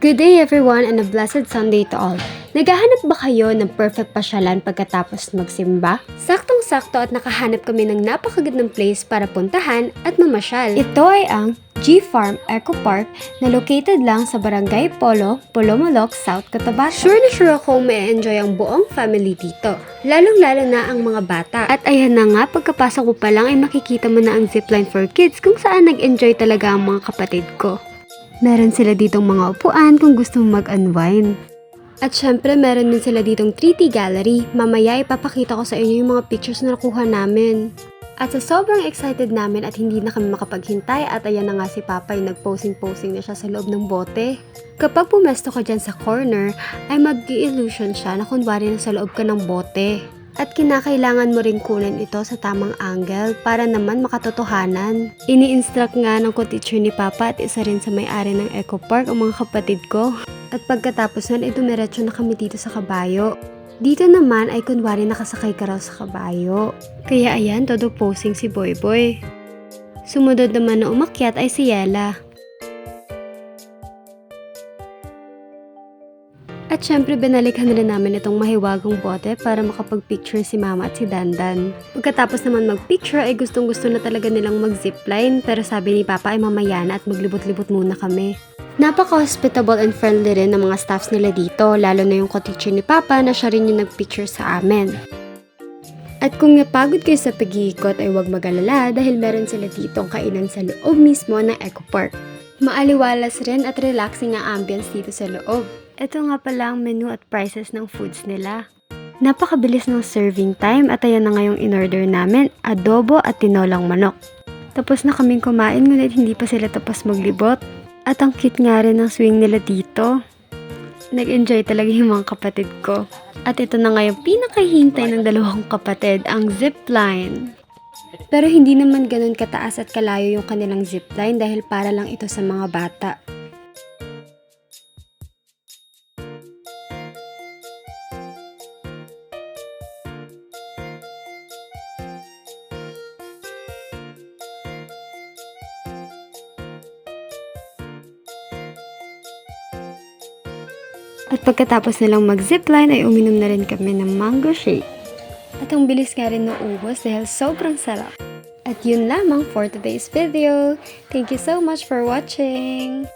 Good day everyone and a blessed Sunday to all. Naghahanap ba kayo ng perfect pasyalan pagkatapos magsimba? Saktong-sakto at nakahanap kami ng napakagandang place para puntahan at mamasyal. Ito ay ang G-Farm Eco Park na located lang sa Barangay Polo, Polomolok, South Cotabato. Sure na sure akong may-enjoy ang buong family dito, lalong-lalo na ang mga bata. At ayan na nga, pagkapasok mo pa lang ay makikita mo na ang zipline for kids kung saan nag-enjoy talaga ang mga kapatid ko. Meron sila ditong mga upuan kung gusto mong mag-unwind. At syempre, meron din sila ditong 3D gallery. Mamaya ipapakita ko sa inyo yung mga pictures na nakuha namin. At sa sobrang excited namin at hindi na kami makapaghintay at ayan na nga si Papa ay nag-posing-posing na siya sa loob ng bote. Kapag pumesto ka dyan sa corner, ay mag-i-illusion siya na kunwari nasa loob ka ng bote. At kinakailangan mo rin kunin ito sa tamang angle para naman makatotohanan. Ini-instruct nga ng co-teacher ni Papa at isa rin sa may-ari ng Eco Park ang mga kapatid ko. At pagkatapos nun ay dumiretso na kami dito sa kabayo. Dito naman ay kunwari nakasakay ka raw sa kabayo. Kaya ayan, todo posing si Boy Boy. Sumunod naman na umakyat ay si Yela. At syempre, binalikan rin namin itong mahiwagang bote para makapag-picture si Mama at si Dandan. Pagkatapos naman mag-picture ay gustong-gusto na talaga nilang mag-zipline pero sabi ni Papa ay mamaya na at maglibot-libot muna kami. Napaka-hospitable and friendly rin ng mga staffs nila dito, lalo na yung co-teacher ni Papa na siya rin yung nag-picture sa amin. At kung napagod kayo sa pag-iikot ay huwag mag-alala dahil meron sila ditong kainan sa loob mismo ng Eco Park. Maaliwalas rin at relaxing ang ambience dito sa loob. Ito nga pala ang menu at prices ng foods nila. Napakabilis ng serving time at ayan na nga yung in-order namin, adobo at tinolang manok. Tapos na kaming kumain ngunit hindi pa sila tapos maglibot. At ang cute nga rin ng swing nila dito. Nag-enjoy talaga yung mga kapatid ko. At ito na nga yung pinakahintay ng dalawang kapatid, ang zipline. Pero hindi naman ganun kataas at kalayo yung kanilang zipline dahil para lang ito sa mga bata. At pagkatapos nilang mag-zipline ay uminom na rin kami ng mango shake. At ang bilis nga rin naubos dahil sobrang sarap. At yun lamang for today's video. Thank you so much for watching!